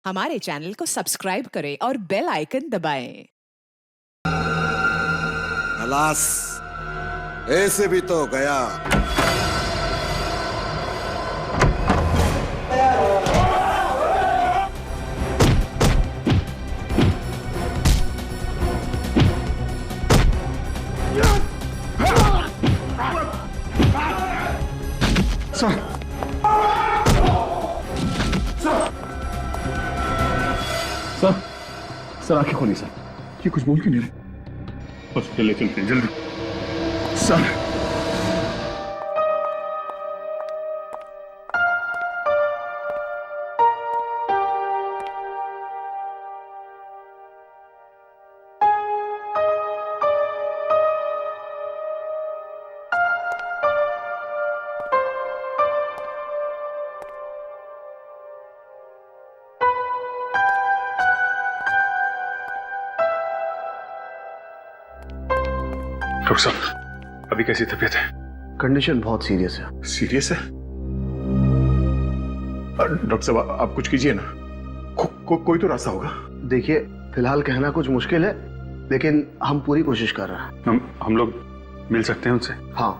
हमारे चैनल को सब्सक्राइब करें और बेल आइकन दबाएं। खलास ऐसे भी तो गया। सर सर आंखें खोलिए सर। ये कुछ बोल क्यों नहीं रहे? हॉस्पिटल ले चलते हैं जल्दी सर। डॉक्टर साहब अभी कैसी तबीयत है? कंडीशन बहुत सीरियस है। सीरियस है? डॉक्टर साहब आप कुछ कीजिए ना। कोई तो रास्ता होगा। देखिए फिलहाल कहना कुछ मुश्किल है, लेकिन हम पूरी कोशिश कर रहे हैं। हम लोग मिल सकते हैं उनसे? हाँ।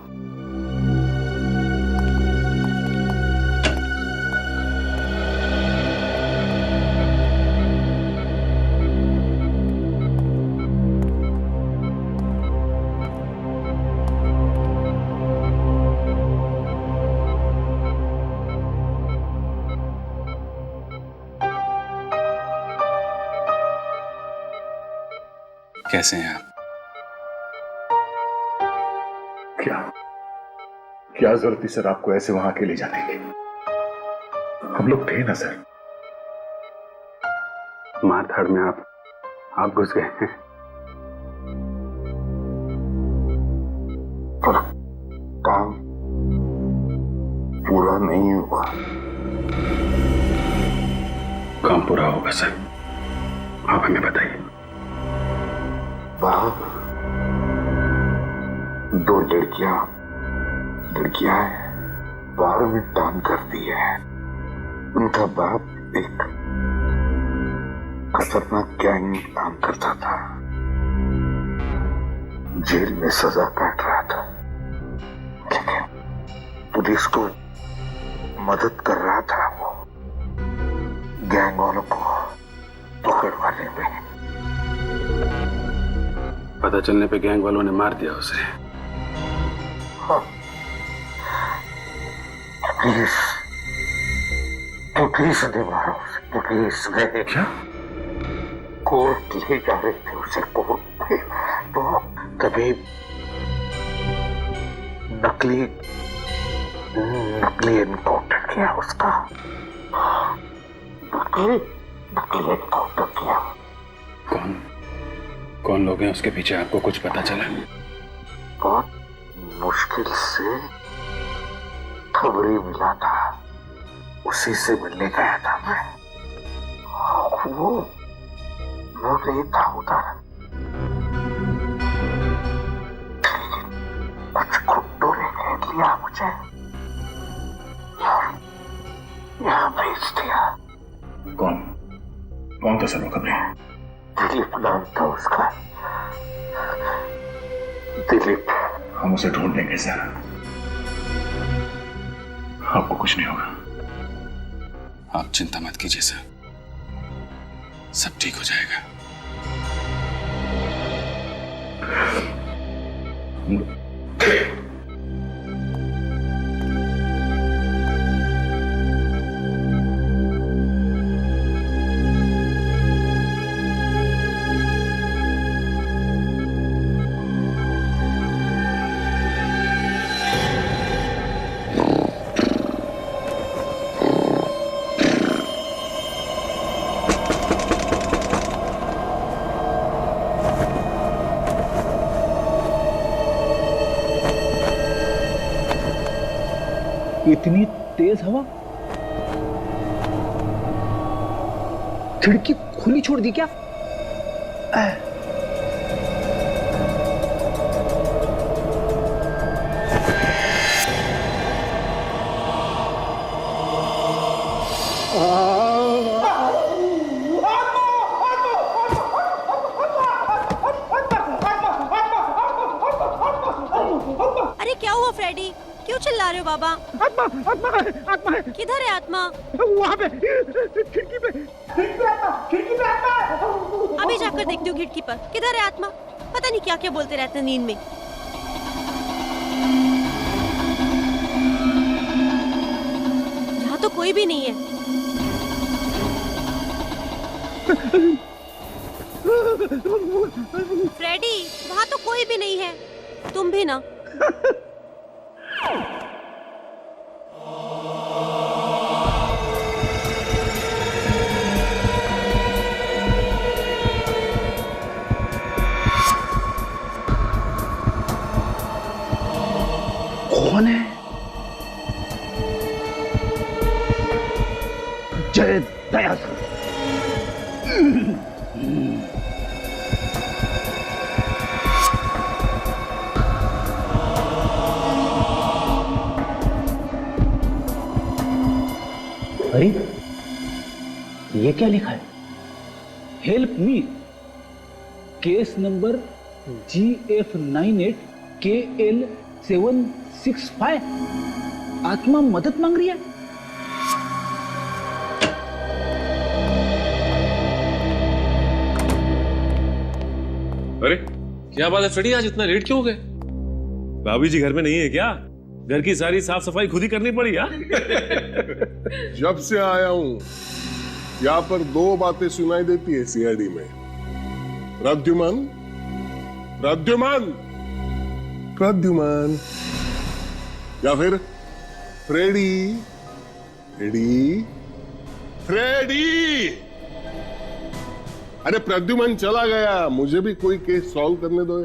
कैसे हैं आप? क्या जरूरत थी सर आपको ऐसे वहां अकेले जाने की? हम लोग थे ना सर। मारधाड़ में आप घुस गए हैं। पर काम पूरा नहीं हुआ। काम पूरा होगा सर, आप हमें बताइए। बाप, दो लड़कियां हैं, बाहर में काम करती है। उनका बाप एक खतरनाक गैंग में काम करता था, जेल में सजा काट रहा था, लेकिन पुलिस को मदद कर रहा था वो गैंग वालों को पकड़वाने में। पता चलने पे गैंग वालों ने मार दिया उसे। हाँ। पुलिस ने मारा उसे। पुलिस ने क्या? कोर्ट ले जा रहे थे उसे कोर्ट में, तो तभी नकली एनकाउंटर किया उसका। नकली एनकाउंटर किया। कौन लोग हैं उसके पीछे? आपको कुछ पता चला? बहुत मुश्किल से खबरी मिला था, उसी से मिलने गया था मैं। वो नहीं था उधर, कुछ गुंडों ने घेर लिया मुझे, यहाँ भेज दिया। कौन था सर वो खबरें? दिलीप नाम था उसका, दिलीप। हम उसे ढूंढ लेंगे सर, आपको कुछ नहीं होगा। आप चिंता मत कीजिए सर, सब ठीक हो जाएगा। इतनी तेज हवा, खिड़की खुली छोड़ दी क्या? बता रहे हो बाबा? आत्मा आत्मा है, आत्मा है। किधर है आत्मा? वहाँ पे खिड़की पे आत्मा है। अभी जाकर देखती हूँ खिड़की पर। किधर है आत्मा? पता नहीं क्या क्या बोलते रहते हैं नींद में। यहाँ तो कोई भी नहीं है। फ्रेडी, वहाँ तो कोई भी नहीं है। तुम भी ना। कौन है? जय दयासर। अरे ये क्या लिखा है? Help me, case number GF98KL765। आत्मा मदद मांग रही है। अरे क्या बात है फ्रेडी, आज इतना लेट क्यों हो गए? भाभी जी घर में नहीं है क्या? घर की सारी साफ सफाई खुद ही करनी पड़ी यार। जब से आया हूं यहाँ पर दो बातें सुनाई देती है सीआईडी में। प्रद्युमन प्रद्युमन प्रद्युमन, या फिर फ्रेडी फ्रेडी फ्रेडी। अरे प्रद्युमन चला गया, मुझे भी कोई केस सॉल्व करने दो।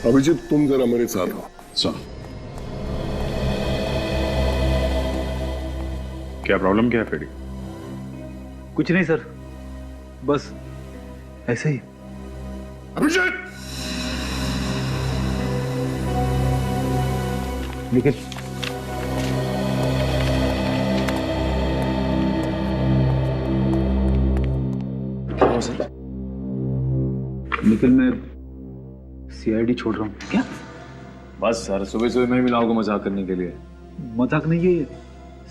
अभिजीत तुम जरा मेरे साथ हो। सर क्या प्रॉब्लम क्या है फ्रेडी? कुछ नहीं सर, बस ऐसे ही। अभिजीत निखिल, निखिल मैं सीआईडी छोड़ रहा हूँ। क्या? बस सर, सुबह सुबह मैं मिलाऊंगा मजाक करने के लिए। मजाक नहीं, ये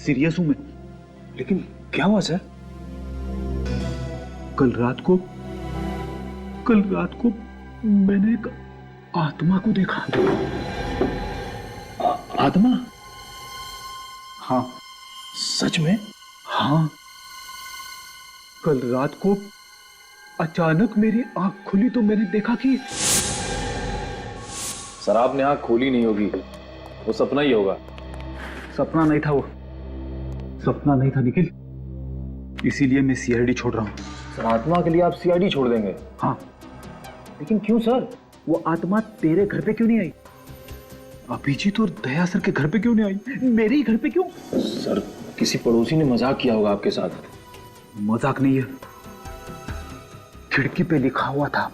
सीरियस हूं मैं। लेकिन क्या हुआ सर? कल रात को मैंने एक आत्मा को देखा। आत्मा? हाँ। सच में? हाँ, कल रात को अचानक मेरी आंख खुली तो मैंने देखा कि सर आपने आंख खोली नहीं होगी, वो सपना ही होगा। सपना नहीं था, वो सपना नहीं था निखिल, इसीलिए मैं सीआईडी छोड़ रहा हूँ। सर आत्मा के लिए आप सीआईडी छोड़ देंगे? हाँ। लेकिन क्यों सर? वो आत्मा तेरे घर पे क्यों नहीं आई? अभिजीत और दया सर के घर पे क्यों नहीं आई? मेरे ही घर पे क्यों? सर किसी पड़ोसी ने मजाक किया होगा आपके साथ। मजाक नहीं है, खिड़की पे लिखा हुआ था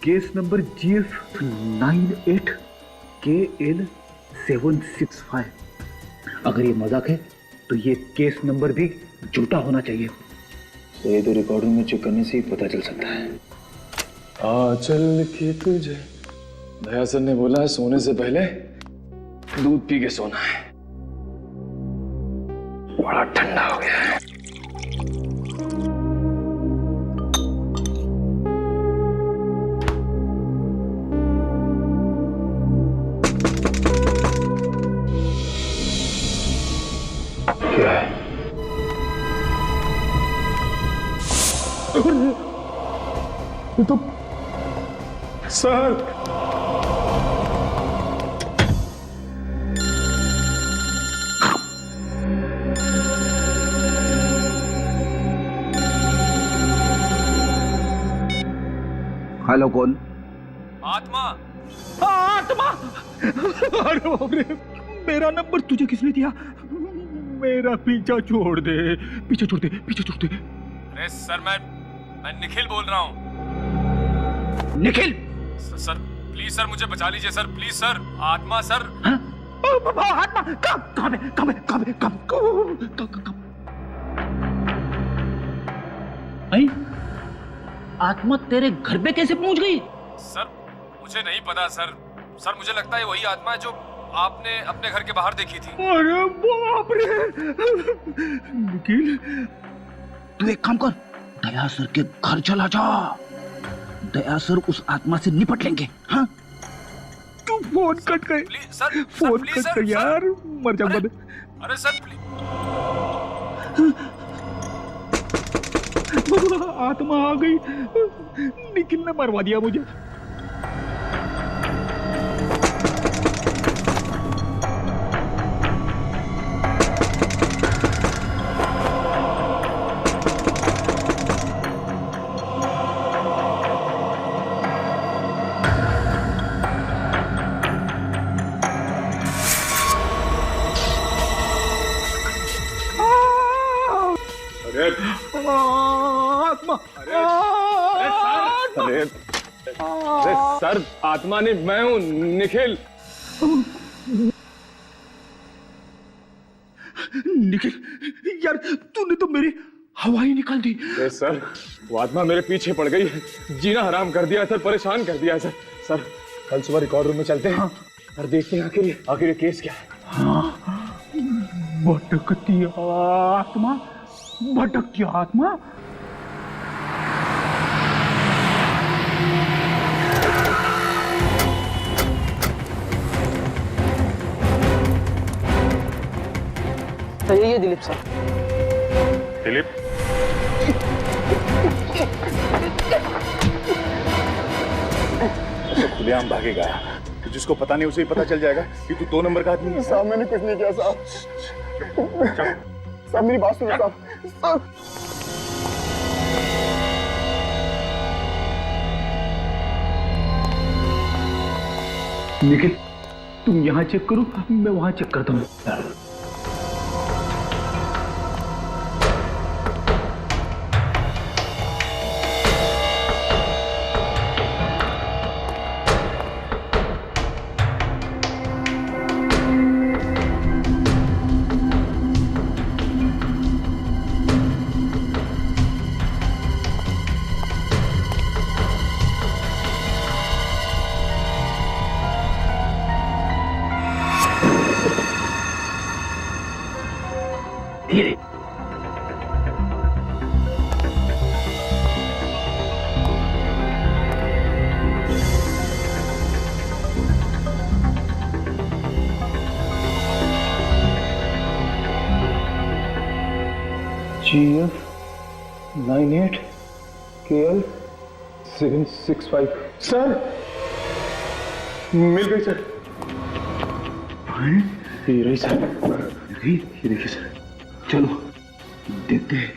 केस नंबर GF98KL765। अगर ये मजाक है तो ये केस नंबर भी झूठा होना चाहिए। तो ये तो रिकॉर्डिंग में चेक करने से ही पता चल सकता है। चल के तुझे दया सर ने बोला है सोने से पहले दूध पी के सोना है। बड़ा ठंडा हो गया है। क्या है? तो सर हेलो, कौन? आत्मा। आत्मा? अरे बाप रे, मेरा नंबर तुझे किसने दिया? मेरा पीछा छोड़ दे, पीछे छोड़ दे, पीछे छोड़ दे। अरे सर मैं निखिल बोल रहा हूँ। निखिल? सर प्लीज सर मुझे बचा लीजिए सर, प्लीज सर। आत्मा सर। हाँ? आत्मा कहाँ पे? आई? आत्मा तेरे घर पे कैसे पहुंच गई? सर मुझे नहीं पता सर। सर मुझे लगता है वही आत्मा है जो आपने अपने घर के बाहर देखी थी। अरे बाप रे निखिल, तू एक काम कर, दया सर के घर चला जा। दया सर उस आत्मा से निपट लेंगे। हाँ, तू फोन कट कर, प्लीज सर, फोन कट कर यार, मर जाऊंगा मैं। अरे सर प्लीज। आत्मा आ गई, निखिल ने मरवा दिया मुझे। आत्मा, अरे सर, आत्मा नहीं, मैं हूँ निखिल। निखिल यार, तूने तो मेरी हवा ही निकाल दी। सर वो आत्मा मेरे पीछे पड़ गई है, जीना हराम कर दिया है सर, परेशान कर दिया है सर। सर कल सुबह रिकॉर्ड रूम में चलते हैं और देखते हैं आखिर ये केस क्या है। हाँ, भटकती आत्मा, भटकती आत्मा। तो यही है दिलीप सर। दिलीप, तो खुलेआम भागेगा, तो जिसको पता नहीं उसे ही पता चल जाएगा कि तू 2 नंबर का आदमी है। साहब मैंने कुछ नहीं किया साहब। साहब मेरी बात सुनो साहब। निखिल तुम यहाँ चेक करो, मैं वहां चेक करता हूँ। GF 98 KL 765। सर मिल गई सर। ये रही सर। ये देखिए सर, चलो देखते हैं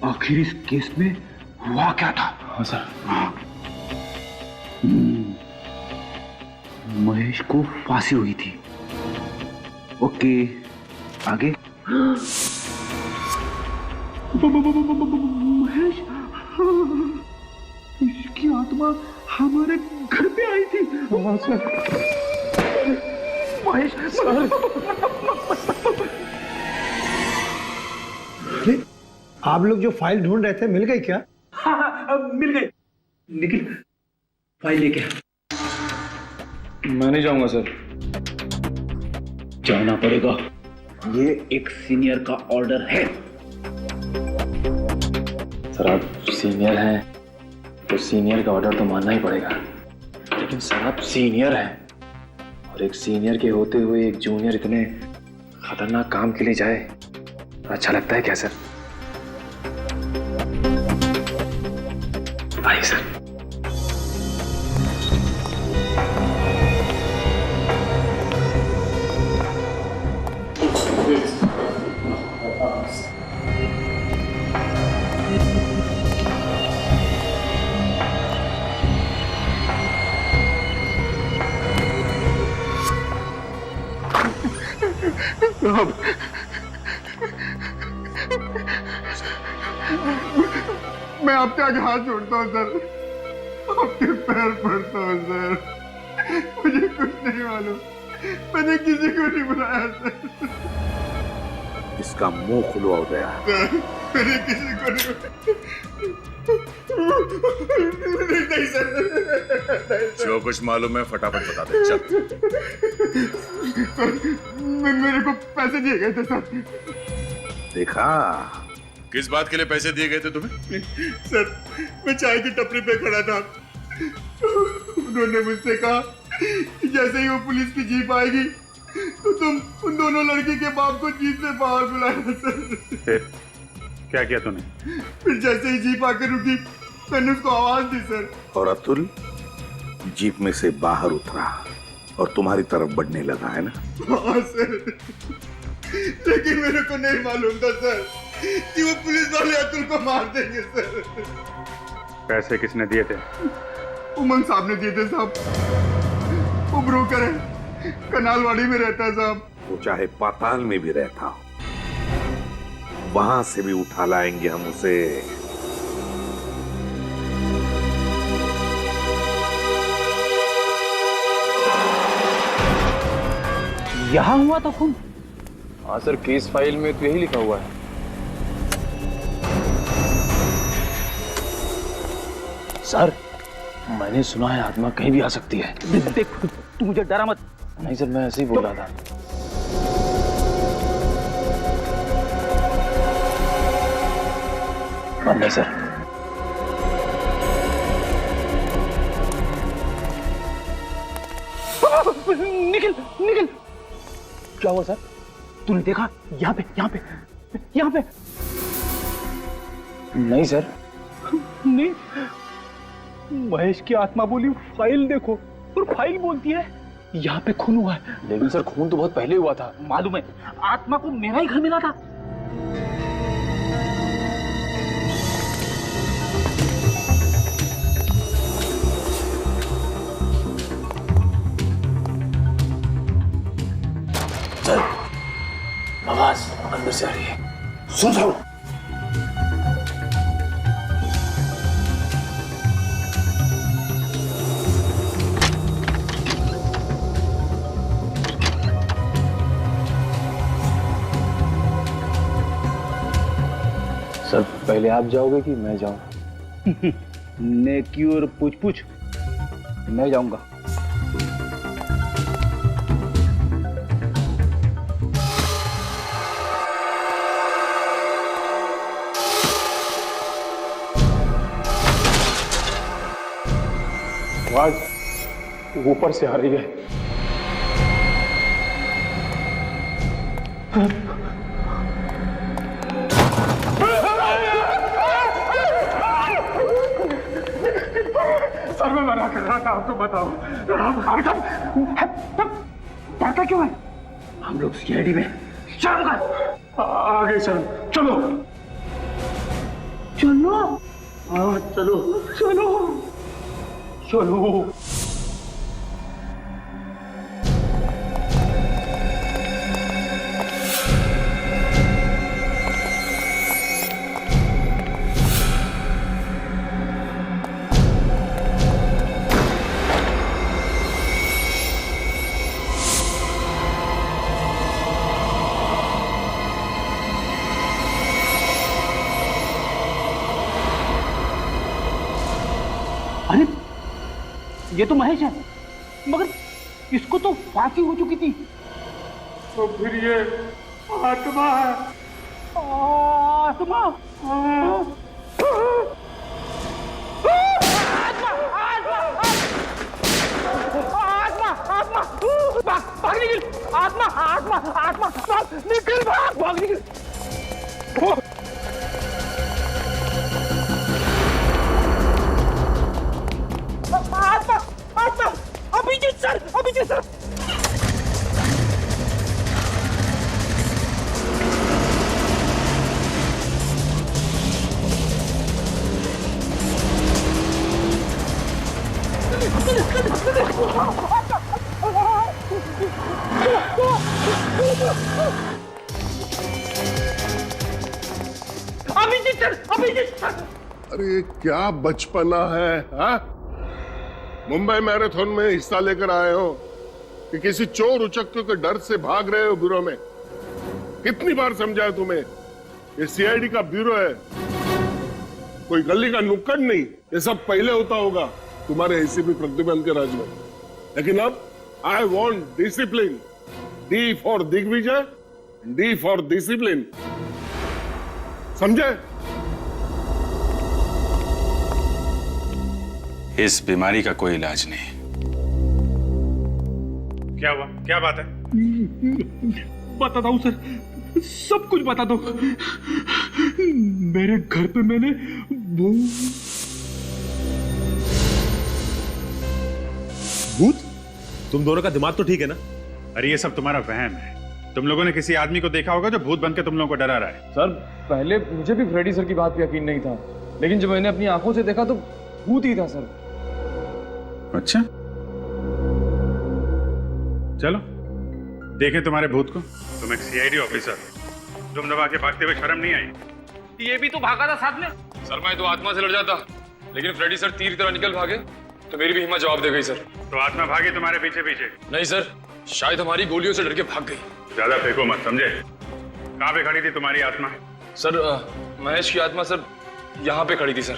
आखिर इस केस में हुआ क्या था। हाँ सर। महेश को फांसी हुई थी। ओके, आगे। महेश, इसकी आत्मा हमारे घर पे आई थी। हाँ सर। महेश सर, आप लोग जो फाइल ढूंढ रहे थे मिल गई क्या? हाँ, मिल गई। निखिल फाइल लेके आ। मैं नहीं जाऊंगा सर। जाना पड़ेगा, ये एक सीनियर का ऑर्डर है। सर आप सीनियर हैं तो सीनियर का ऑर्डर तो मानना ही पड़ेगा, लेकिन सर आप सीनियर हैं और एक सीनियर के होते हुए एक जूनियर इतने खतरनाक काम के लिए जाए, अच्छा लगता है क्या सर? आइए सर। मैं आपके आगे हाथ जोड़ता हूँ सर, आपके पैर पड़ता हूँ सर। मुझे कुछ नहीं मालूम, मैंने किसी को नहीं बुलाया सर। इसका मुंह खुलवा दया। मैंने किसी को नहीं सर। जो कुछ मालूम है फटाफट बता दे। चल। मेरे को पैसे दिए गए थे सर। देखा किस बात के लिए पैसे दिए गए थे तुम्हें? सर मैं चाय की टपरी पे खड़ा था, उन्होंने मुझसे कहा कि जैसे ही वो पुलिस की जीप आएगी तो तुम उन दोनों लड़की के बाप को जीप से बाहर बुलाना सर। फिर क्या किया तूने? फिर जैसे ही जीप आकर रुकी मैंने उसको आवाज दी सर। और अतुल जीप में से बाहर उतरा और तुम्हारी तरफ बढ़ने लगा, है ना? हाँ सर, लेकिन मेरे को नहीं मालूम था सर कि वो पुलिस वाले अतुल को मार देंगे सर। पैसे किसने दिए थे? उमंग साहब ने दिए थे साहब। वो ब्रोकर है, कनालवाड़ी में रहता है साहब। वो चाहे पाताल में भी रहता हो, वहां से भी उठा लाएंगे हम उसे। यहाँ हुआ था खून? हाँ सर, केस फाइल में तो यही लिखा हुआ है। सर मैंने सुना है आत्मा कहीं भी आ सकती है। देख तू मुझे डरा मत। नहीं सर, मैं ऐसे ही बोल रहा था। नहीं सर। निकल निकल। क्या हुआ सर? तूने देखा? यहाँ पे यहाँ पे यहाँ पे। नहीं सर। नहीं, महेश की आत्मा बोली फाइल देखो, और फाइल बोलती है यहाँ पे खून हुआ है। लेकिन सर खून तो बहुत पहले हुआ था। मालूम है, आत्मा को मेरा ही घर मिला था। सर आवाज अंदर से आ रही है। सुनो। सर पहले आप जाओगे कि मैं जाऊं? नेकी और पूछ पूछ मैं जाऊंगा। आवाज ऊपर से आ रही है। सर मैं मना कर रहा था, आप तो बताओ। डरता क्यों है? हम लोग सीआईडी में। चलो आगे सर, चलो चलो। हाँ चलो चलो चलो। अरे ये तो महेश है, मगर इसको तो फांसी हो चुकी थी। तो फिर ये आत्मा है। आत्मा भाग निकल। आत्मा आत्मा आत्मा निकल, भाग निकल। आत्मा आत्मा Abhijit sir, Abhijit sir. Abhijit sir, Abhijit sir. अरे क्या बचपना है, हाँ? मुंबई मैराथन में हिस्सा लेकर आए हो कि किसी चोर उचक्के के डर से भाग रहे हो ब्यूरो में? कितनी बार समझाया तुम्हें? ये सीआईडी का ब्यूरो है, कोई गली का नुक्कड़ नहीं। ये सब पहले होता होगा तुम्हारे एसीपी प्रद्युमन के राज में, लेकिन अब I want discipline. D for Digvijay, D for discipline, समझे? इस बीमारी का कोई इलाज नहीं। क्या हुआ? क्या बात है? बताता हूँ सर, सब कुछ बता दो। मेरे घर पे मैंने भूत? तुम दोनों का दिमाग तो ठीक है ना? अरे ये सब तुम्हारा वहम है। तुम लोगों ने किसी आदमी को देखा होगा जो भूत बन के तुम लोगों को डरा रहा है। सर पहले मुझे भी फ्रेडी सर की बात पे यकीन नहीं था, लेकिन जब मैंने अपनी आंखों से देखा तो भूत ही था सर। अच्छा, चलो देखें तुम्हारे भूत को। तुम एक सीआईडी ऑफिसर, तुम दबा के भागते हुए शर्म नहीं आई? ये भी तो भागा था साथ में। सर मैं तो आत्मा से लड़ जाता, लेकिन फ्रेडी सर तीर की तरह निकल भागे तो मेरी भी हिम्मत जवाब दे गई सर। तो आत्मा भागी तुम्हारे पीछे पीछे? नहीं सर, शायद हमारी गोलियों से डर के भाग गई। ज्यादा फेंको मत, समझे? कहाँ पे खड़ी थी तुम्हारी आत्मा? सर महेश की आत्मा सर यहाँ पे खड़ी थी सर।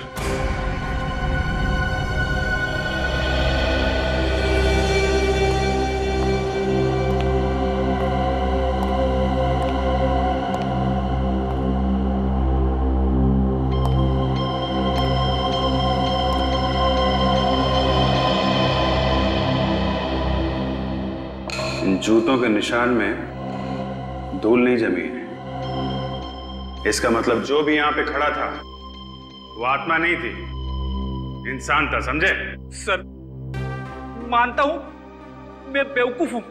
इन जूतों के निशान में धूल नहीं जमी है। इसका मतलब जो भी यहाँ पे खड़ा था वो आत्मा नहीं थी, इंसान था, समझे? सर मानता हूं मैं बेवकूफ हूं,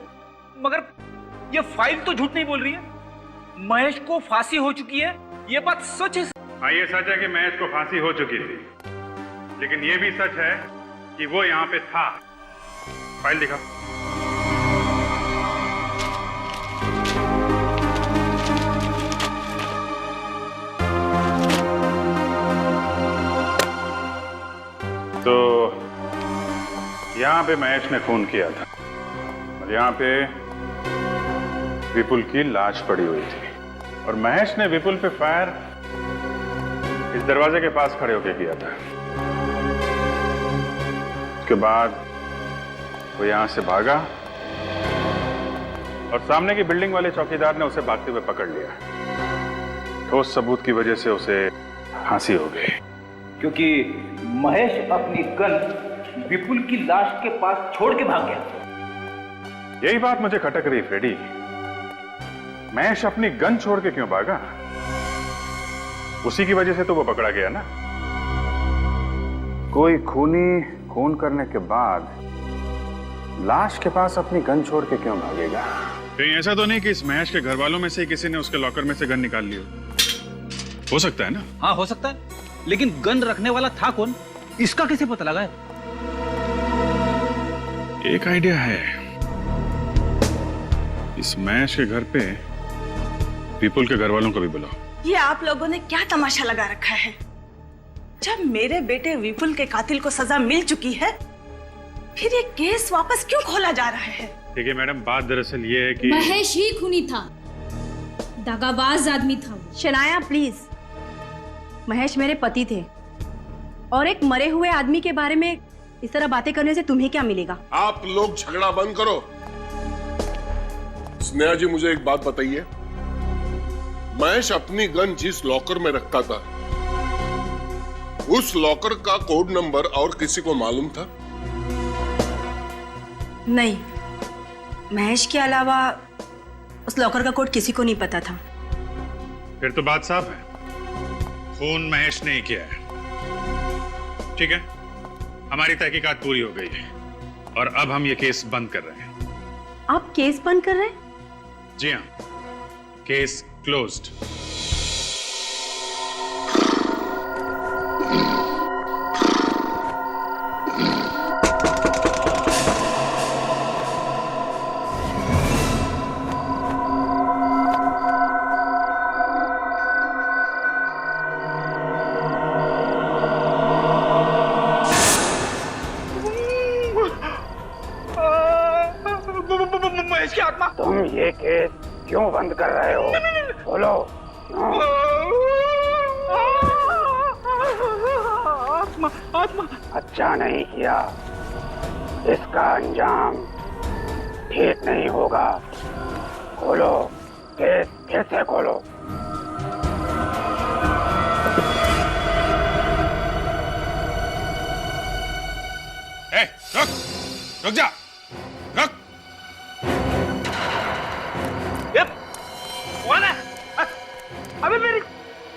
मगर ये फाइल तो झूठ नहीं बोल रही है। महेश को फांसी हो चुकी है, ये बात सच है। हाँ ये सच है कि महेश को फांसी हो चुकी थी, लेकिन ये भी सच है कि वो यहाँ पे था। फाइल दिखा। तो यहाँ पे महेश ने खून किया था और यहाँ पे विपुल की लाश पड़ी हुई थी, और महेश ने विपुल पे फायर इस दरवाजे के पास खड़े होकर किया था। उसके बाद वो यहाँ से भागा और सामने की बिल्डिंग वाले चौकीदार ने उसे भागते हुए पकड़ लिया। ठोस सबूत की वजह से उसे फांसी हो गई। क्योंकि महेश अपनी गन विपुल की लाश के पास छोड़ के भाग गया। यही बात मुझे खटक रही फ्रेडी, महेश अपनी गन छोड़ के क्यों भागा? उसी की वजह से तो वो पकड़ा गया ना। कोई खूनी खून करने के बाद लाश के पास अपनी गन छोड़ के क्यों भागेगा? कहीं ऐसा तो नहीं कि इस महेश के घर वालों में से किसी ने उसके लॉकर में से गन निकाल ली हो सकता है ना? हाँ हो सकता है, लेकिन गन रखने वाला था कौन, इसका कैसे पता लगा है? एक आइडिया है, इस महेश के घर पे विपुल के घर वालों को भी बुलाओ। ये आप लोगों ने क्या तमाशा लगा रखा है? जब मेरे बेटे विपुल के कातिल को सजा मिल चुकी है, फिर ये केस वापस क्यों खोला जा रहा है? ठीक है मैडम, बात दरअसल ये है कि महेश ही खूनी था, दगाबाज आदमी था। शनाया प्लीज, महेश मेरे पति थे और एक मरे हुए आदमी के बारे में इस तरह बातें करने से तुम्हें क्या मिलेगा? आप लोग झगड़ा बंद करो। स्नेहा जी मुझे एक बात बताइए, महेश अपनी गन जिस लॉकर में रखता था उस लॉकर का कोड नंबर और किसी को मालूम था? नहीं, महेश के अलावा उस लॉकर का कोड किसी को नहीं पता था। फिर तो बात साफ है, खून महेश ने ही किया है। ठीक है, हमारी तहकीकात पूरी हो गई है और अब हम ये केस बंद कर रहे हैं। आप केस बंद कर रहे हैं? जी हाँ, केस क्लोज्ड। महेश की आत्मा। तुम ये केस क्यों बंद कर रहे हो? खोलो। आत्मा आत्मा। अच्छा नहीं किया, इसका अंजाम ठीक नहीं होगा। खोलो, केस फिर से खोलो। रुक, रुक जा, रुक। कौन है? अबे मेरी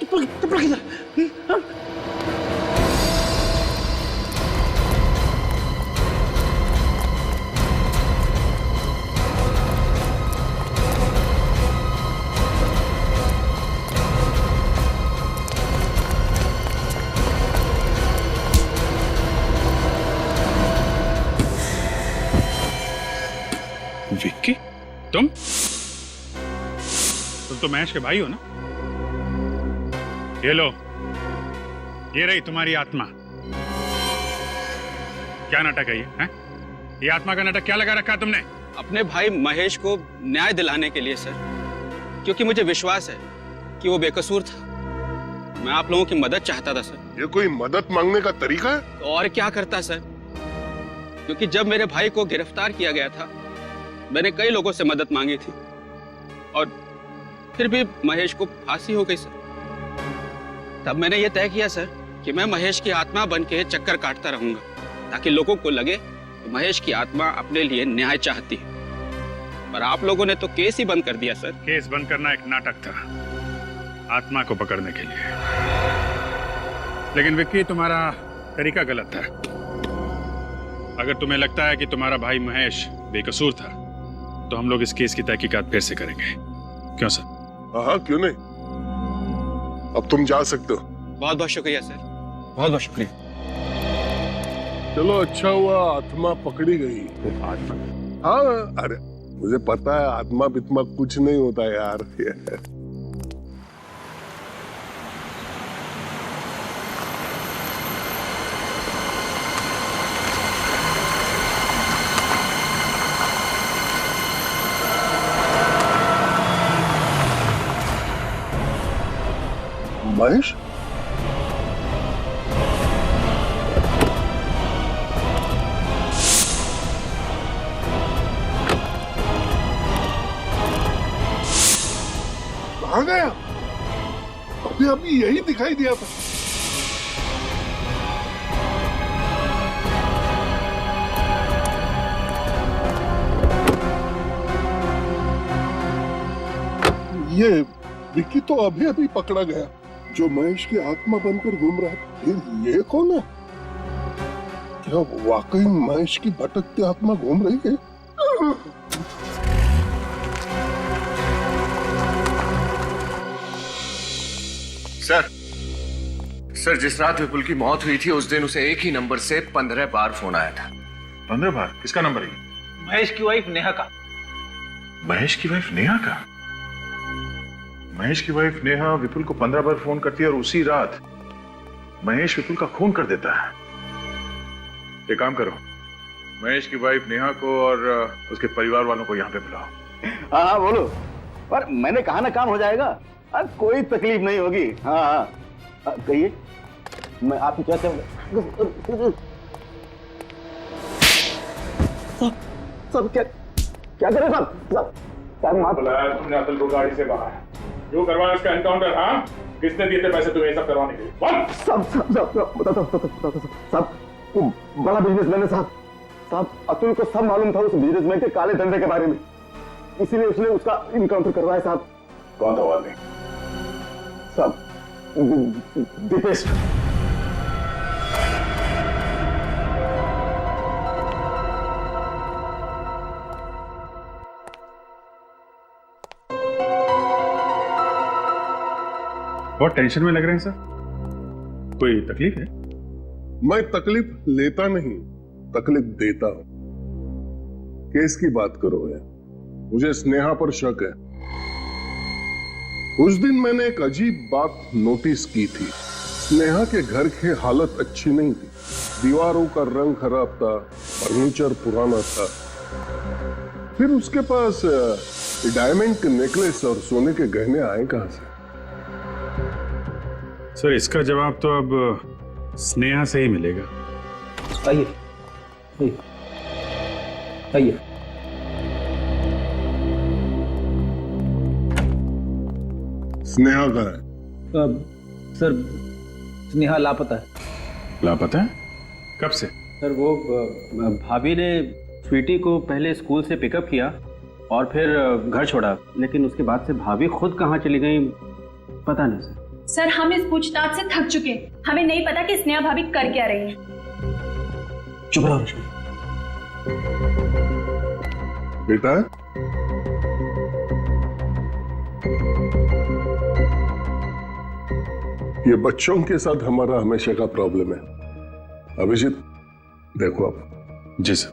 चप्पल किधर? विक्की, तुम तो महेश के भाई हो ना? ये लो, ये रही तुम्हारी आत्मा। क्या नाटक है ये? हैं? ये आत्मा का नाटक क्या लगा रखा है तुमने? अपने भाई महेश को न्याय दिलाने के लिए सर, क्योंकि मुझे विश्वास है कि वो बेकसूर था। मैं आप लोगों की मदद चाहता था सर। ये कोई मदद मांगने का तरीका है? तो और क्या करता सर, क्योंकि जब मेरे भाई को गिरफ्तार किया गया था मैंने कई लोगों से मदद मांगी थी और फिर भी महेश को फांसी हो गई सर। तब मैंने ये तय किया सर कि मैं महेश की आत्मा बन के चक्कर काटता रहूंगा ताकि लोगों को लगे कि महेश की आत्मा अपने लिए न्याय चाहती है। पर आप लोगों ने तो केस ही बंद कर दिया सर। केस बंद करना एक नाटक था आत्मा को पकड़ने के लिए, लेकिन विक्की तुम्हारा तरीका गलत था। अगर तुम्हें लगता है कि तुम्हारा भाई महेश बेकसूर था तो हम लोग इस केस की तहकीकात फिर से करेंगे। क्यों सर? हाँ, क्यों नहीं। अब तुम जा सकते हो। बहुत बहुत शुक्रिया सर, बहुत बहुत शुक्रिया। चलो, अच्छा हुआ आत्मा पकड़ी गई। आत्मा? हाँ, अरे मुझे पता है आत्मा बित्मा कुछ नहीं होता यार। महेश, कहाँ गया? अभी अभी यही दिखाई दिया था। ये विक्की तो अभी अभी पकड़ा गया जो महेश की आत्मा बनकर घूम रहा था। फिर ये कौन है? क्या वाकई महेश की भटकती आत्मा घूम रही है? सर, जिस रात विपुल की मौत हुई थी उस दिन उसे एक ही नंबर से 15 बार फोन आया था। 15 बार? किसका नंबर है? महेश की वाइफ नेहा का। महेश की वाइफ नेहा का? महेश की वाइफ नेहा विपुल को 15 बार फोन करती है और उसी रात महेश विपुल का खून कर देता है। एक काम करो, महेश की वाइफ नेहा को और उसके परिवार वालों को यहाँ पे बुलाओ। हाँ हाँ बोलो। पर मैंने कहा ना काम हो जाएगा। कोई तकलीफ नहीं होगी। हाँ हाँ कहिए, मैं आपकी कैसे सब क्या क्या करें सब बुलाया तुमने अतुल को गाड़ी से बाहर, जो करवाया उसका एनकाउंटर। हाँ, किसने दिए थे पैसे तुम्हें सब करवाने के लिए? सब बड़ा बिजनेसमैन है साहब। अतुल को सब मालूम था उस बिजनेसमैन के काले धंधे के बारे में, इसीलिए उसने उसका इनकाउंटर करवाया साहब। कौन था वो आदमी? साहब दीपेश। बहुत टेंशन में लग रहे हैं सर, कोई तकलीफ है? मैं तकलीफ लेता नहीं, तकलीफ देता हूं। केस की बात करो है, मुझे स्नेहा पर शक है। उस दिन मैंने एक अजीब बात नोटिस की थी। स्नेहा के घर की हालत अच्छी नहीं थी, दीवारों का रंग खराब था, फर्नीचर पुराना था। फिर उसके पास डायमंड के नेकलेस और सोने के गहने आए कहां से? सर इसका जवाब तो अब स्नेहा से ही मिलेगा। आइए आइए। स्नेहा का है? सर स्नेहा लापता है। लापता है? कब से? सर वो भाभी ने स्वीटी को पहले स्कूल से पिकअप किया और फिर घर छोड़ा, लेकिन उसके बाद से भाभी खुद कहाँ चली गई पता नहीं सर। सर हम इस पूछताछ से थक चुके हैं, हमें नहीं पता कि स्नेहा भाभी कर क्या रही है। चुप रहो बेटा, ये बच्चों के साथ हमारा हमेशा का प्रॉब्लम है। अभिजीत देखो आप। जी सर।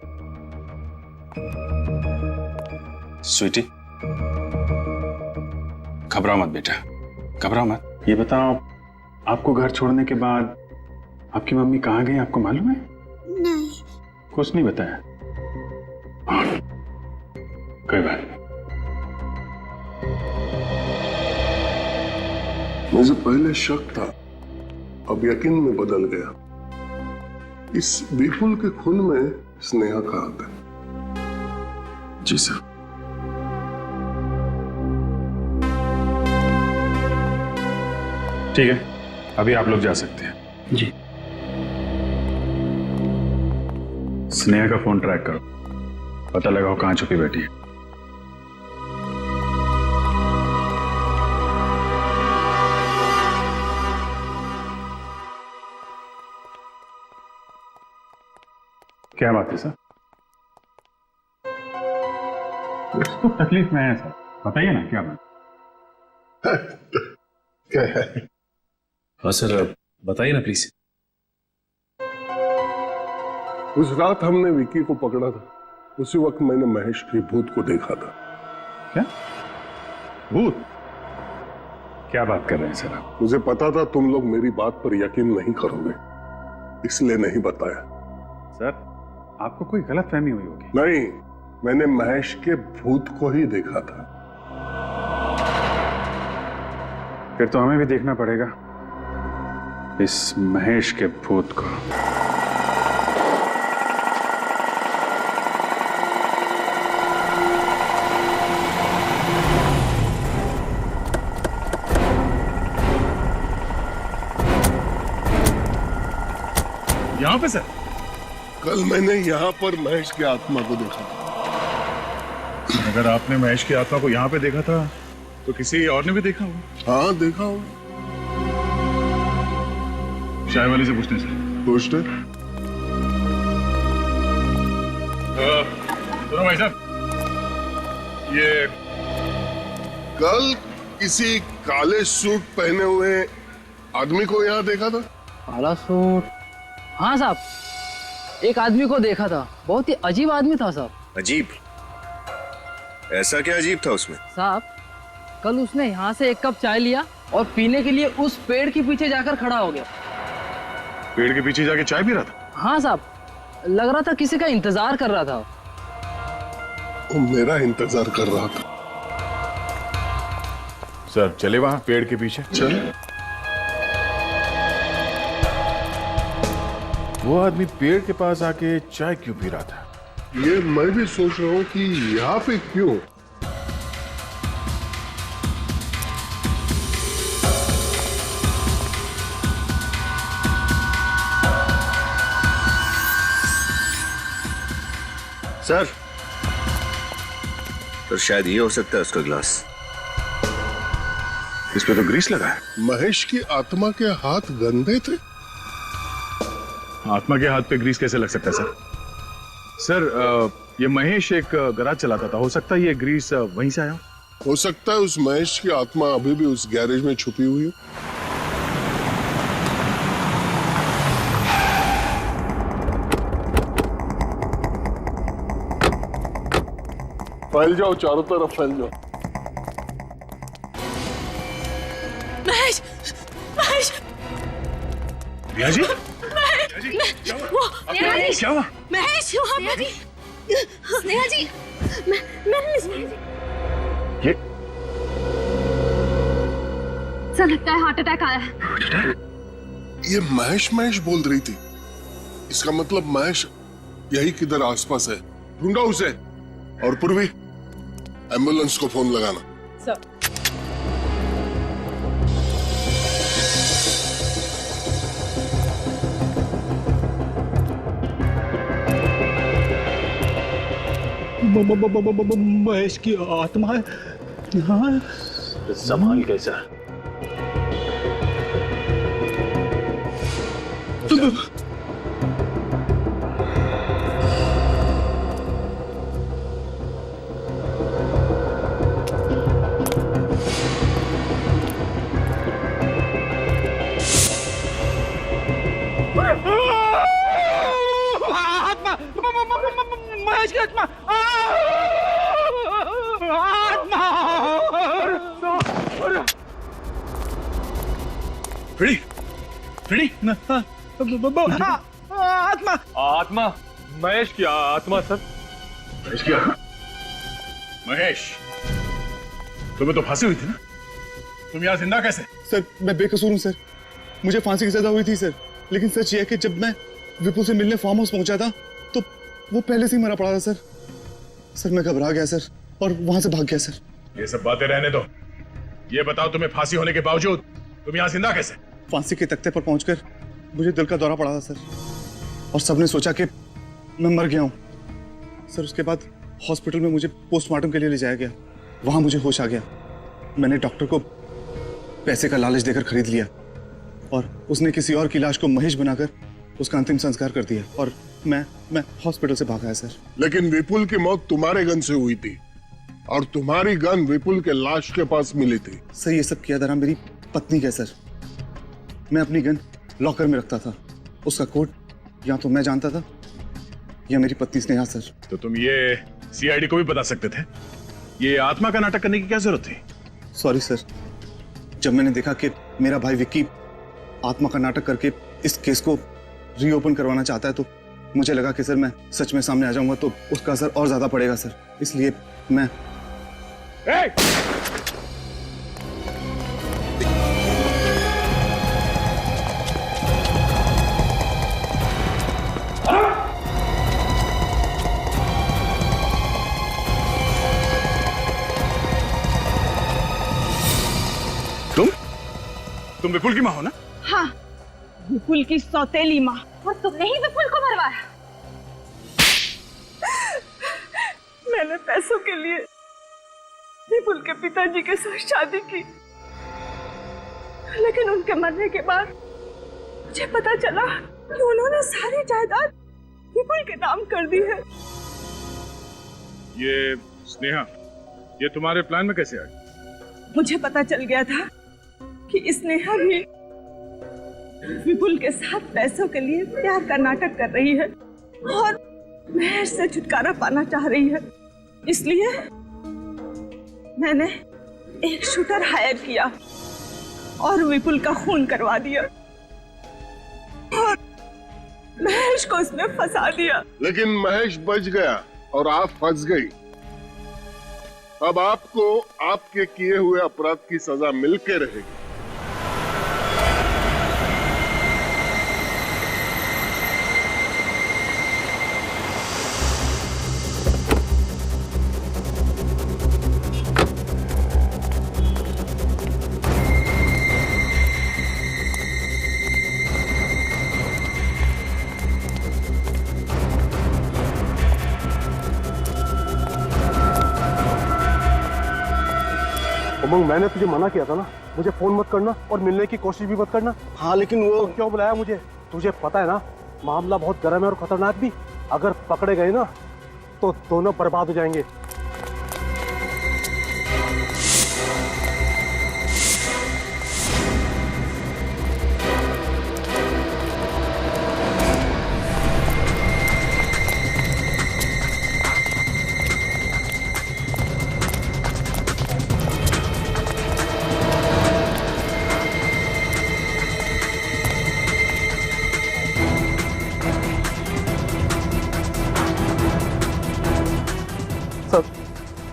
स्वीटी घबराओ मत बेटा, घबराओ मत। ये बताओ आपको घर छोड़ने के बाद आपकी मम्मी कहाँ गई, आपको मालूम है? नहीं। कुछ नहीं बताया? कोई बात नहीं। मुझे पहले शक था, अब यकीन में बदल गया। इस विपुल के खून में स्नेहा का हाथ है। जी सर। ठीक है, अभी आप लोग जा सकते हैं। जी। स्नेहा का फोन ट्रैक करो, पता लगाओ कहां छुपी बैठी है। क्या बात है सर? कुछ तो तकलीफ में है सर, बताइए ना क्या बात? क्या है? हाँ सर बताइए ना प्लीज। उस रात हमने विकी को पकड़ा था, उसी वक्त मैंने महेश के भूत को देखा था। क्या भूत? क्या बात कर रहे हैं सर आप? मुझे पता था तुम लोग मेरी बात पर यकीन नहीं करोगे, इसलिए नहीं बताया। सर आपको कोई गलतफहमी हुई होगी। नहीं, मैंने महेश के भूत को ही देखा था। फिर तो हमें भी देखना पड़ेगा इस महेश के भूत को। यहाँ पे सर? कल मैंने यहाँ पर महेश की आत्मा को देखा था। अगर आपने महेश की आत्मा को यहाँ पे देखा था तो किसी और ने भी देखा होगा। हाँ देखा होगा। चाय वाले से पूछते हैं सर। पूछते। सुनो भाई साहब, ये कल किसी काले सूट पहने हुए आदमी को यहाँ देखा था। काला सूट? हाँ साहब, एक आदमी को देखा था, बहुत ही अजीब आदमी था साहब। अजीब? ऐसा क्या अजीब था उसमें? साहब कल उसने यहाँ से एक कप चाय लिया और पीने के लिए उस पेड़ के पीछे जाकर खड़ा हो गया। पेड़ के पीछे जाके चाय पी रहा था? हाँ साहब, लग रहा था किसी का इंतजार कर रहा था। वो मेरा इंतजार कर रहा था। सर चले वहां पेड़ के पीछे। चले। वो आदमी पेड़ के पास आके चाय क्यों पी रहा था? ये मैं भी सोच रहा हूँ कि यहाँ पे क्यों। सर तो शायद ये हो सकता है उसका ग्लास। इस पे तो ग्रीस लगा है। महेश की आत्मा के हाथ गंदे थे। आत्मा के हाथ पे ग्रीस कैसे लग सकता है सर? सर ये महेश एक गैराज चलाता था, हो सकता है ये ग्रीस वहीं से आया हो सकता है उस महेश की आत्मा अभी भी उस गैरेज में छुपी हुई है। फैल जाओ, चारों तरफ फैल जाओ। महेश, महेश, रिया जी, स्नेहा जी, क्या हुआ? महेश, स्नेहा जी, स्नेहा जी, सर लगता है हार्ट अटैक आया है। ये महेश महेश बोल रही थी, इसका मतलब महेश यही किधर आसपास है। ढूंढो उसे। और पूर्वी, एम्बुलेंस को फोन लगाना। सर। महेश की आत्मा है। हाँ संभाल कैसा। महेश की आत्मा। फ्रेडी, फ्रेडी, आत्मा। आत्मा, महेश की आत्मा सर। महेश की आत्मा? महेश, तुम्हें तो फांसी हुई थी ना? तुम यहाँ जिंदा कैसे? सर मैं बेकसूर हूँ सर, मुझे फांसी की सजा हुई थी सर, लेकिन सच ये है कि जब मैं विपुल से मिलने फार्म हाउस पहुंचा था तो वो पहले से ही मरा पड़ा था सर। सर मैं घबरा गया सर और वहां से भाग गया सर। ये सब बातें रहने दो। ये बताओ, तुम्हें फांसी होने के बावजूद तुम यहाँ जिंदा कैसे? फांसी के तख्ते पर पहुंचकर मुझे दिल का दौरा पड़ा था सर, और सबने सोचा कि मैं मर गया हूँ सर। उसके बाद हॉस्पिटल में मुझे पोस्टमार्टम के लिए ले जाया गया। वहां मुझे होश आ गया। मैंने डॉक्टर को पैसे का लालच देकर खरीद लिया और उसने किसी और की लाश को महेश बनाकर उसका अंतिम संस्कार कर दिया और मैं हॉस्पिटल से भाग आया सर। लेकिन विपुल की मौत तुम्हारे गन से हुई थी और तुम्हारी गन विपुल के लाश के पास मिली थी। सर ये सब किया धरा मेरी पत्नी का सर। मैं अपनी गन लॉकर में रखता था। उसका कोड या तो मैं जानता था या मेरी पत्नी स्नेहा सर। तो तुम ये सीआईडी को भी बता सकते थे। ये आत्मा का नाटक करने की क्या जरूरत थी? सॉरी सर, जब मैंने देखा कि मेरा भाई विक्की आत्मा का नाटक करके इस केस को रीओपन करवाना चाहता है तो मुझे लगा कि सर मैं सच में सामने आ जाऊंगा तो उसका असर और ज्यादा पड़ेगा सर, इसलिए मैं तुम विपुल की माँ हो ना? हाँ, विपुल की सौतेली माँ। और तुमने ही विपुल को मरवाया? मैंने पैसों के लिए विपुल के पिताजी के साथ शादी की, लेकिन उनके मरने के बाद मुझे पता चला कि उन्होंने सारी जायदाद विपुल के नाम कर दी है। ये स्नेहा, ये तुम्हारे प्लान में कैसे आई? मुझे पता चल गया था कि स्नेहा भी विपुल के साथ पैसों के लिए प्यार का नाटक कर रही है और महेश से छुटकारा पाना चाह रही है। इसलिए मैंने एक शूटर हायर किया और विपुल का खून करवा दिया और महेश को उसमें फंसा दिया। लेकिन महेश बच गया और आप फंस गई। अब आपको आपके किए हुए अपराध की सजा मिलके रहेगी। उमंग, मैंने तुझे मना किया था ना, मुझे फोन मत करना और मिलने की कोशिश भी मत करना। हाँ लेकिन वो क्यों बुलाया मुझे? तुझे पता है ना मामला बहुत गर्म है और खतरनाक भी। अगर पकड़े गए ना तो दोनों बर्बाद हो जाएंगे।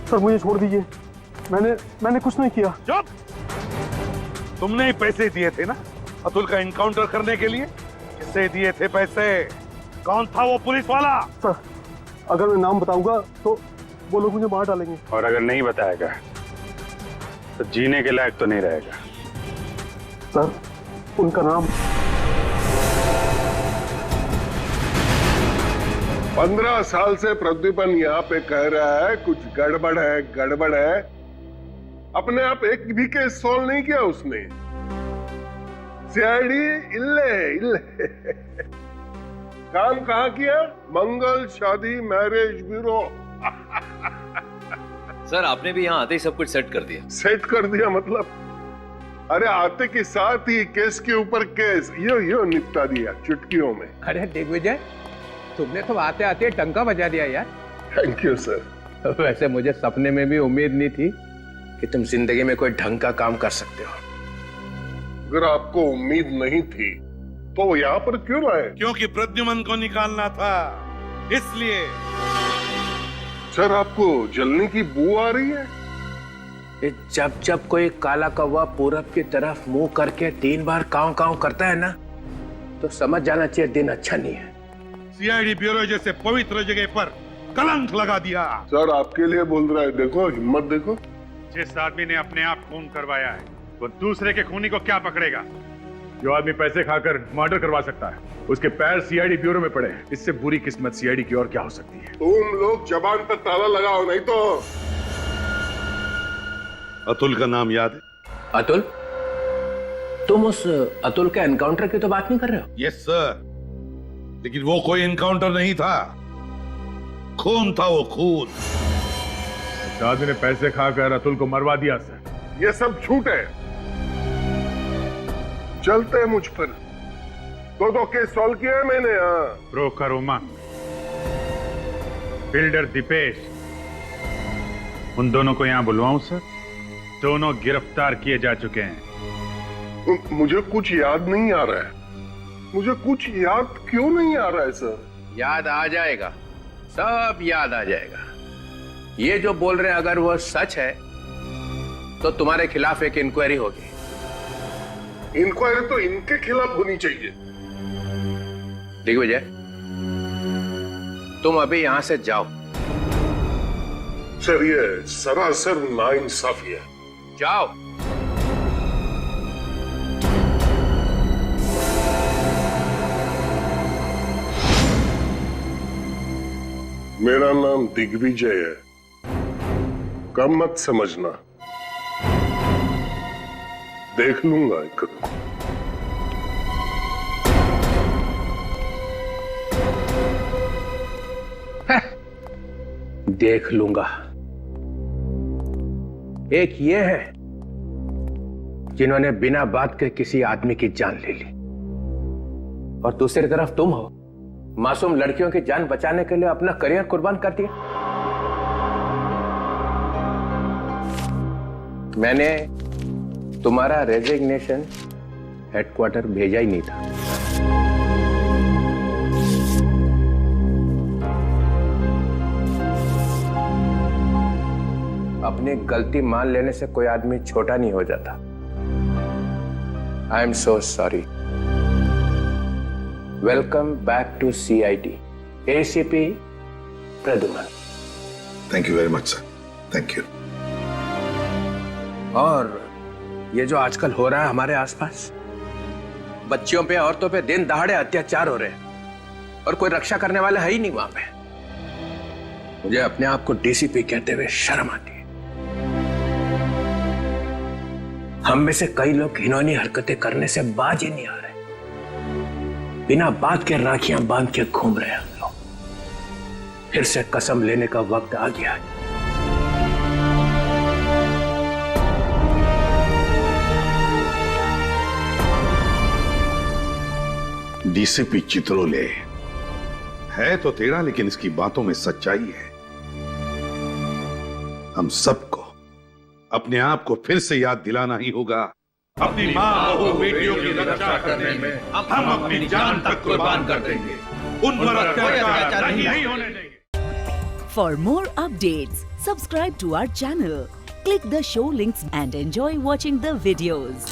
सर मुझे छोड़ दीजिए, मैंने कुछ नहीं किया। चुप! तुमने ही पैसे दिए थे ना अतुल का इनकाउंटर करने के लिए? किससे दिए थे पैसे? कौन था वो पुलिस वाला? सर, अगर मैं नाम बताऊंगा तो वो लोग मुझे मार डालेंगे। और अगर नहीं बताएगा तो जीने के लायक तो नहीं रहेगा। सर, उनका नाम 15 साल से प्रद्युमन यहाँ पे कह रहा है कुछ गड़बड़ है, गड़बड़ है। अपने आप एक भी केस सॉल्व नहीं किया उसने। सीआईडी इल्ले काम कहाँ किया? मंगल शादी मैरिज ब्यूरो। सर, आपने भी यहाँ आते ही सब कुछ सेट कर दिया। सेट कर दिया मतलब? अरे आते के साथ ही केस के ऊपर केस यो निपटा दिया चुटकियों में। अरे दिग्विजय, तुमने तो आते आते टंका बजा दिया यार। Thank you sir. वैसे मुझे सपने में भी उम्मीद नहीं थी कि तुम जिंदगी में कोई ढंग का काम कर सकते हो। अगर आपको उम्मीद नहीं थी तो यहाँ पर क्यों आए? क्योंकि प्रद्युमन को निकालना था, इसलिए। सर, आपको जलने की बू आ रही है? जब जब कोई काला कौवा पूरब की तरफ मुंह करके 3 बार काव काव करता है ना, तो समझ जाना चाहिए दिन अच्छा नहीं है। सीआईडी ब्यूरो जैसे पवित्र जगह पर कलंक लगा दिया। सर, आपके लिए बोल रहा है, देखो हिम्मत देखो। जिस आदमी ने अपने आप खून करवाया है वो दूसरे के खूनी को क्या पकड़ेगा? जो आदमी पैसे खाकर मर्डर करवा सकता है उसके पैर सीआईडी ब्यूरो में पड़े हैं। इससे बुरी किस्मत सीआईडी की और क्या हो सकती है? तुम लोग जबान पर ताला लगाओ, नहीं तो। अतुल का नाम याद है? अतुल? तुम उस अतुल के एनकाउंटर की तो बात नहीं कर रहे हो? यस सर, लेकिन वो कोई एनकाउंटर नहीं था, खून था वो खून। आदमी ने पैसे खाकर अतुल को मरवा दिया सर। ये सब झूठ है। चलते हैं मुझ पर। 2 केस सॉल्व किया है मैंने। ब्रोकर उमंग, बिल्डर दीपेश, उन दोनों को यहाँ बुलवाऊं सर? दोनों गिरफ्तार किए जा चुके हैं। मुझे कुछ याद नहीं आ रहा है। मुझे कुछ याद क्यों नहीं आ रहा है सर? याद आ जाएगा, सब याद आ जाएगा। ये जो बोल रहे हैं अगर वो सच है तो तुम्हारे खिलाफ एक इंक्वायरी होगी। इंक्वायरी तो इनके खिलाफ होनी चाहिए। दिग्विजय, तुम अभी यहां से जाओ। सर, ये सरासर नाइंसाफी है। जाओ। मेरा नाम दिग्विजय है, कम मत समझना। देख लूंगा एक। देख लूंगा। एक ये है जिन्होंने बिना बात के किसी आदमी की जान ले ली, और दूसरी तरफ तुम हो, मासूम लड़कियों की जान बचाने के लिए अपना करियर कुर्बान कर दिया। मैंने तुम्हारा रेजिग्नेशन हेडक्वार्टर भेजा ही नहीं था। अपनी गलती मान लेने से कोई आदमी छोटा नहीं हो जाता। I am so sorry. Welcome back to CID, ACP Pradyuman. Thank you very much sir, thank you. और ये जो आजकल हो रहा है हमारे आसपास, बच्चियों पे, औरतों पे दिन दहाड़े अत्याचार हो रहे हैं और कोई रक्षा करने वाला है ही नहीं वहां पे। मुझे अपने आप को डीसीपी कहते हुए शर्म आती है। हम में से कई लोग घिनौनी हरकतें करने से बाज ही नहीं आ रहे। बिना बात के राखियां बांध के घूम रहे हैं हम लोग। फिर से कसम लेने का वक्त आ गया है। डीसीपी चित्रोले है तो तेरा, लेकिन इसकी बातों में सच्चाई है। हम सबको अपने आप को फिर से याद दिलाना ही होगा। अपनी माँ, बहू, बेटियों की रक्षा करने में हम अपनी जान तक कुर्बान कर देंगे। उन पर अत्याचार नहीं होने देंगे। For more updates, subscribe to our channel, click the show links and enjoy watching the videos.